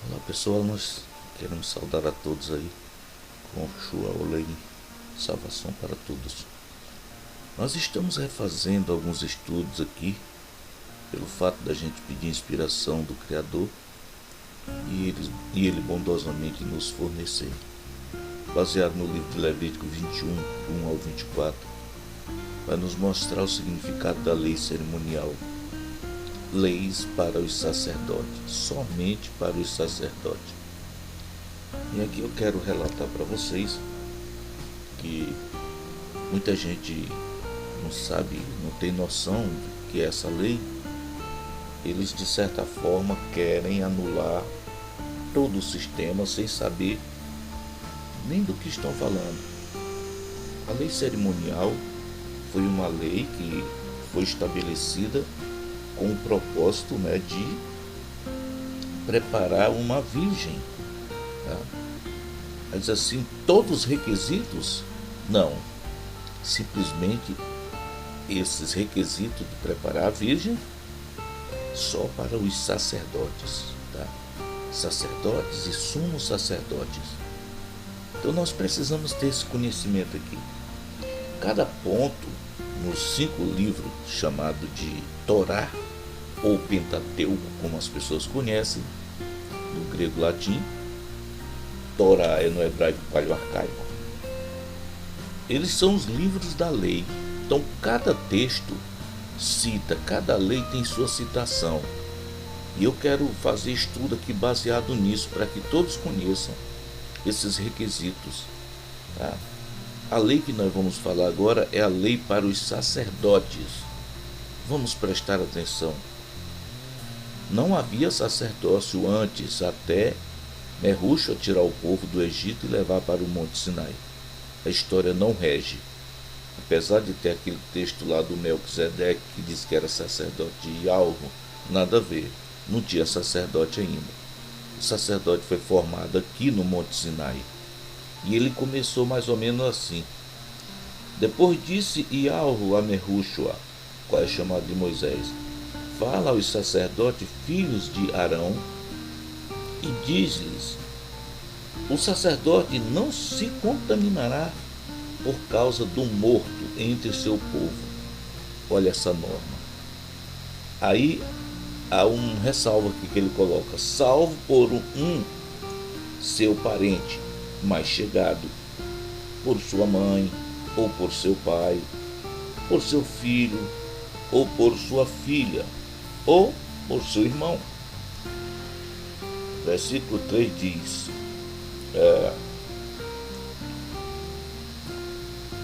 Olá pessoal, nós queremos saudar a todos aí com Shua Olei, salvação para todos. Nós estamos refazendo alguns estudos aqui, pelo fato da gente pedir inspiração do Criador e ele bondosamente nos fornecer. Baseado no livro de Levítico 21, 1 ao 24, vai nos mostrar o significado da lei cerimonial. Leis para os sacerdotes, somente para os sacerdotes. E aqui eu quero relatar para vocês que muita gente não sabe, não tem noção do que é essa lei. Eles de certa forma querem anular todo o sistema sem saber nem do que estão falando. A lei cerimonial foi uma lei que foi estabelecida com o propósito, de preparar uma virgem. Tá? Mas assim, todos os requisitos? Não. Simplesmente esses requisitos de preparar a virgem só para os sacerdotes. Tá? Sacerdotes e sumos sacerdotes. Então nós precisamos ter esse conhecimento aqui. Cada ponto nos 5 livros chamados de Torá, ou Pentateuco, como as pessoas conhecem, no grego latim. Torá é no hebraico paleoarcaico. Eles são os livros da lei. Então cada texto cita, cada lei tem sua citação. E eu quero fazer estudo aqui baseado nisso, para que todos conheçam esses requisitos. Tá? A lei que nós vamos falar agora é a lei para os sacerdotes. Vamos prestar atenção. Não havia sacerdócio antes, até Nehushta tirar o povo do Egito e levar para o Monte Sinai. A história não rege. Apesar de ter aquele texto lá do Melquisedeque que diz que era sacerdote de algo, nada a ver. Não tinha sacerdote ainda. O sacerdote foi formado aqui no Monte Sinai. E ele começou mais ou menos assim. Depois disse Yahweh a Nehushta, qual é chamado de Moisés: fala aos sacerdotes filhos de Arão e diz-lhes: o sacerdote não se contaminará por causa do morto entre seu povo. Olha essa norma. Aí há um ressalvo aqui que ele coloca: salvo por um seu parente mais chegado, por sua mãe, ou por seu pai, por seu filho, ou por sua filha, ou por seu irmão. Versículo 3 diz,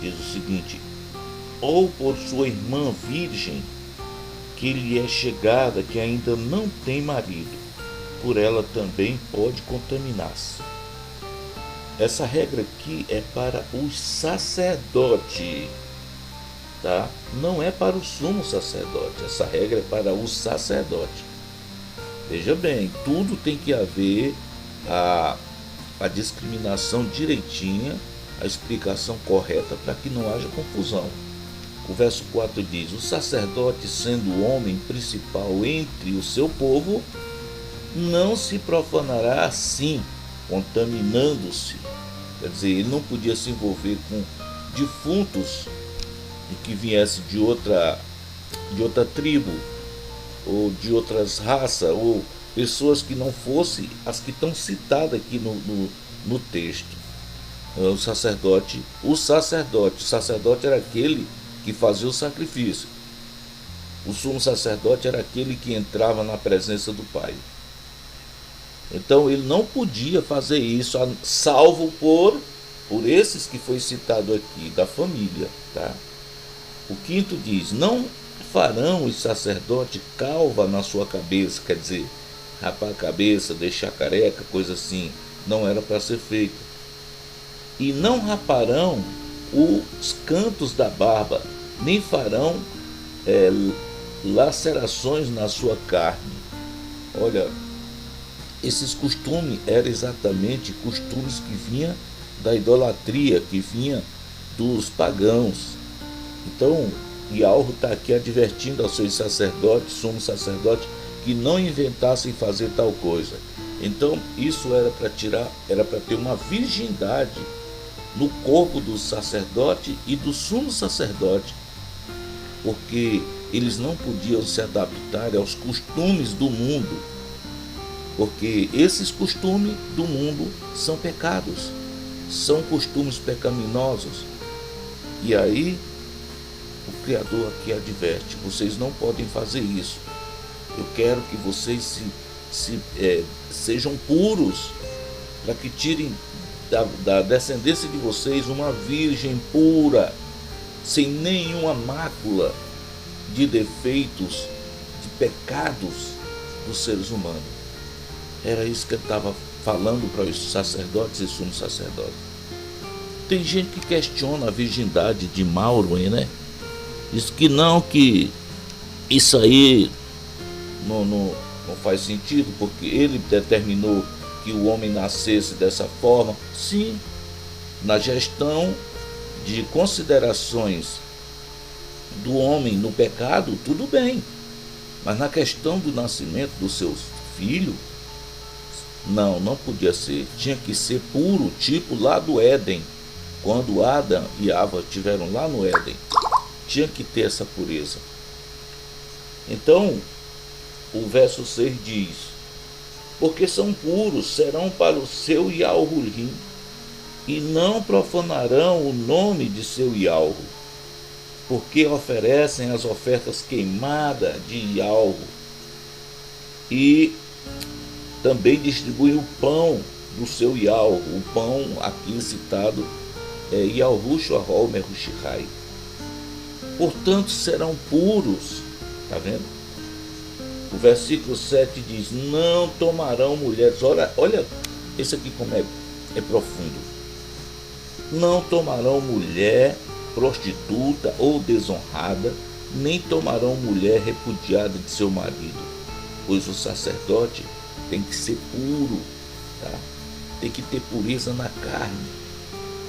diz o seguinte: ou por sua irmã virgem, que lhe é chegada, que ainda não tem marido, por ela também pode contaminar-se. Essa regra aqui é para os sacerdotes, tá? Não é para o sumo sacerdote. Essa regra é para o sacerdote. Veja bem, tudo tem que haver a discriminação direitinha, a explicação correta, para que não haja confusão. O verso 4 diz: o sacerdote, sendo o homem principal entre o seu povo, não se profanará assim, contaminando-se. Quer dizer, ele não podia se envolver com defuntos que viessem de outra tribo, ou de outras raças, ou pessoas que não fossem as que estão citadas aqui no texto. O sacerdote era aquele que fazia o sacrifício. O sumo sacerdote era aquele que entrava na presença do Pai. Então ele não podia fazer isso, salvo por esses que foi citado aqui, da família. Tá? O 5 diz: não farão os sacerdotes calva na sua cabeça, quer dizer, rapar a cabeça, deixar careca, coisa assim. Não era para ser feito. E não raparão os cantos da barba, nem farão lacerações na sua carne. Olha, esses costumes eram exatamente costumes que vinham da idolatria, que vinha dos pagãos. Então, Yahweh está aqui advertindo aos seus sacerdotes, sumos sacerdotes, que não inventassem fazer tal coisa. Então isso era para ter uma virgindade no corpo do sacerdote e do sumo sacerdote, porque eles não podiam se adaptar aos costumes do mundo, porque esses costumes do mundo são pecados, são costumes pecaminosos. E aí o Criador aqui adverte: vocês não podem fazer isso. Eu quero que vocês sejam puros, para que tirem da descendência de vocês uma virgem pura, sem nenhuma mácula de defeitos, de pecados dos seres humanos. Era isso que ele estava falando para os sacerdotes e sumos sacerdotes. Tem gente que questiona a virgindade de Mauro, né? Diz que não, que isso aí não faz sentido, porque ele determinou que o homem nascesse dessa forma. Sim, na gestão de considerações do homem no pecado, tudo bem. Mas na questão do nascimento do seu filho, não podia ser. Tinha que ser puro, tipo lá do Éden. Quando Adão e Eva estiveram lá no Éden, tinha que ter essa pureza. Então, o verso 6 diz: porque são puros, serão para o seu Yahweh, e não profanarão o nome de seu Yahweh, porque oferecem as ofertas queimadas de Yahweh, e também distribuem o pão do seu Yahweh. O pão aqui citado é Yahweh Shahol Mehushihai. Portanto, serão puros. Está vendo? O versículo 7 diz: não tomarão mulheres. Olha esse aqui como é profundo. Não tomarão mulher prostituta ou desonrada, nem tomarão mulher repudiada de seu marido, pois o sacerdote tem que ser puro, tá? Tem que ter pureza na carne.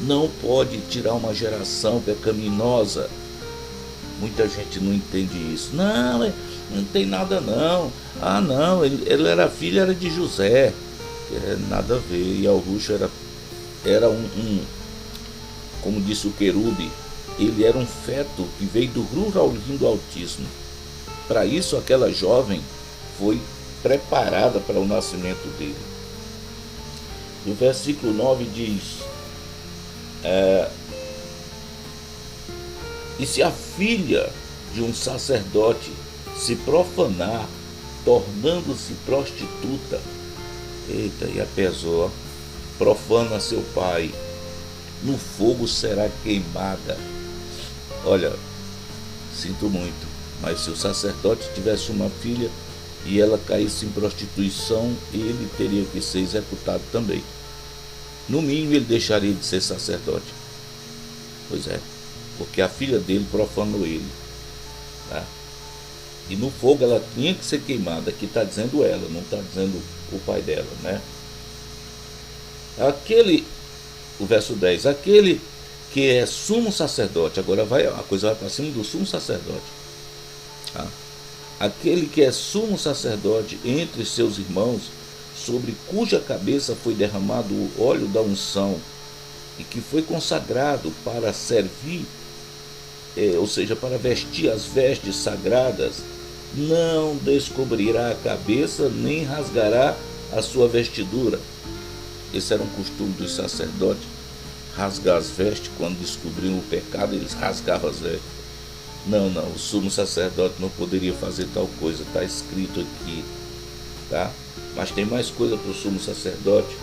Não pode tirar uma geração pecaminosa. Muita gente não entende isso. Não tem nada não. Não, ele era filho, era de José. Nada a ver. E Augusto era como disse o querube, ele era um feto que veio do Ruhaulim do Altíssimo. Para isso, aquela jovem foi preparada para o nascimento dele. No versículo 9 diz: e se a filha de um sacerdote se profanar, tornando-se prostituta, eita, e a pessoa profana seu pai, no fogo será queimada. Olha, sinto muito, mas se o sacerdote tivesse uma filha e ela caísse em prostituição, ele teria que ser executado também. No mínimo, ele deixaria de ser sacerdote. Pois é, porque a filha dele profanou ele, tá? E no fogo ela tinha que ser queimada. Aqui está dizendo ela, não está dizendo o pai dela, né? O verso 10, aquele que é sumo sacerdote, agora a coisa vai para cima do sumo sacerdote, tá? Aquele que é sumo sacerdote entre seus irmãos, sobre cuja cabeça foi derramado o óleo da unção, e que foi consagrado para servir, ou seja, para vestir as vestes sagradas, não descobrirá a cabeça, nem rasgará a sua vestidura. Esse era um costume dos sacerdotes, rasgar as vestes. Quando descobriam o pecado, eles rasgavam as vestes. Não, o sumo sacerdote não poderia fazer tal coisa, está escrito aqui, tá? Mas tem mais coisa para o sumo sacerdote.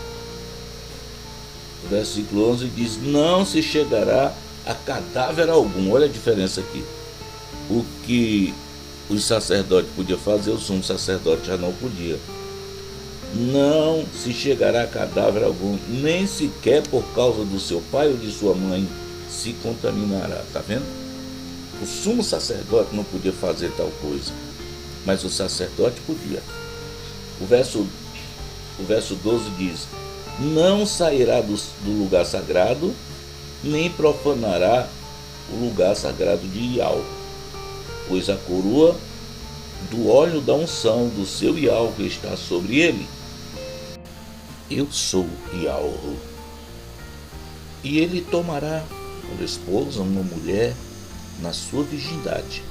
O versículo 11 diz: não se chegará a cadáver algum. Olha a diferença aqui. O que os sacerdotes podiam fazer, o sumo sacerdote já não podia. Não se chegará a cadáver algum, nem sequer por causa do seu pai ou de sua mãe se contaminará. Está vendo? O sumo sacerdote não podia fazer tal coisa, mas o sacerdote podia. O verso 12 diz: não sairá do lugar sagrado, nem profanará o lugar sagrado de Yahweh, pois a coroa do óleo da unção do seu Yahweh está sobre ele. eu sou Yahweh. E ele tomará por esposa uma mulher na sua virgindade.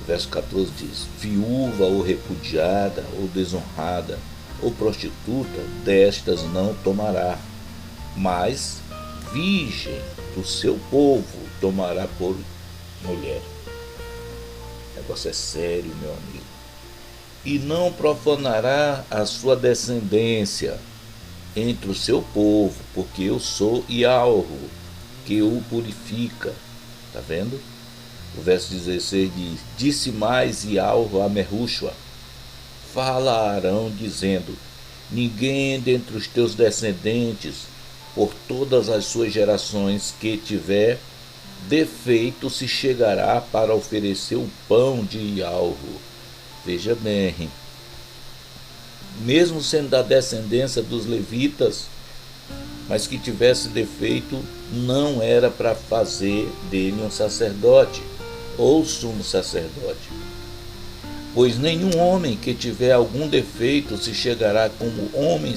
O verso 14 diz: viúva ou repudiada ou desonrada ou prostituta, destas não tomará, mas virgem do seu povo tomará por mulher. O negócio é sério, meu amigo. E não profanará a sua descendência entre o seu povo, porque eu sou Yahweh, que o purifica. Está vendo? O verso 16 diz: disse mais Yahweh a Merúshua: fala a Arão, dizendo: ninguém dentre os teus descendentes, por todas as suas gerações, que tiver defeito, se chegará para oferecer o pão de Yahweh. Veja bem, mesmo sendo da descendência dos levitas, mas que tivesse defeito, não era para fazer dele um sacerdote ou sumo sacerdote. Pois nenhum homem que tiver algum defeito se chegará como homem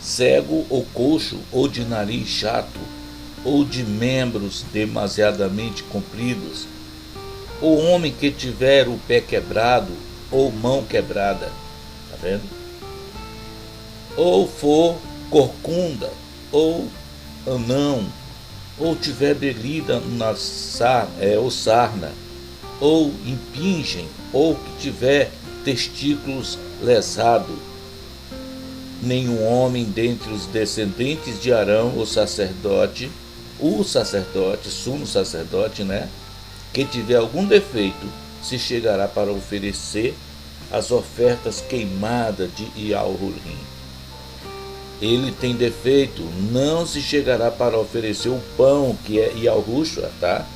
cego ou coxo, ou de nariz chato, ou de membros demasiadamente compridos, ou homem que tiver o pé quebrado ou mão quebrada, tá vendo? Ou for corcunda, ou anão, ou tiver delida ou sarna, ou impingem, ou que tiver testículos lesados. Nenhum homem dentre os descendentes de Arão, o sacerdote, sumo sacerdote, que tiver algum defeito, se chegará para oferecer as ofertas queimadas de Yahweh. Ele tem defeito, não se chegará para oferecer o pão, que é Yahushua, tá?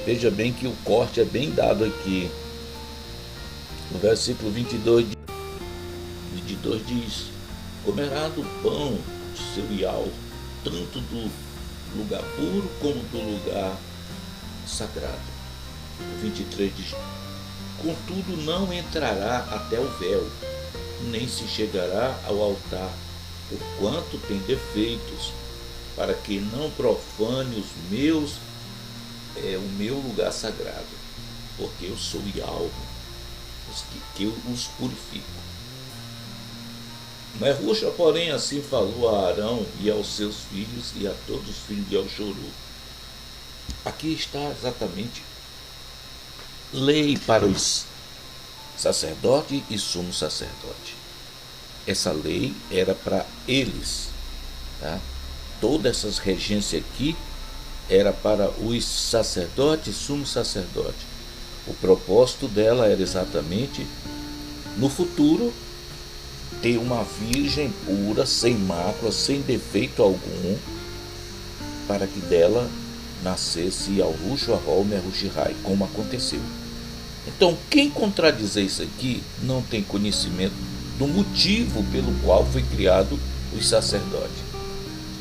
Veja bem que o corte é bem dado aqui. No versículo 22 diz: comerá do pão de seu Yahweh, tanto do lugar puro como do lugar sagrado. O 23 diz: contudo não entrará até o véu, nem se chegará ao altar, porquanto tem defeitos, para que não profane o meu lugar sagrado, porque eu sou Yahweh, que eu os purifico. Merúshua, porém, assim falou a Arão e aos seus filhos e a todos os filhos de Elchorô. Aqui está exatamente lei para os sacerdote e sumo sacerdote. Essa lei era para eles, tá? Todas essas regências aqui era para os sacerdotes e sumo sacerdote. O propósito dela era exatamente, no futuro, ter uma virgem pura, sem mácula, sem defeito algum, para que dela nascesse Yahushua Merhushihai, como aconteceu. Então, quem contradizer isso aqui não tem conhecimento do motivo pelo qual foi criado os sacerdotes.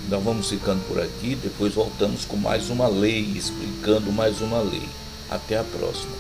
Então vamos ficando por aqui, depois voltamos com mais uma lei, explicando mais uma lei. Até a próxima.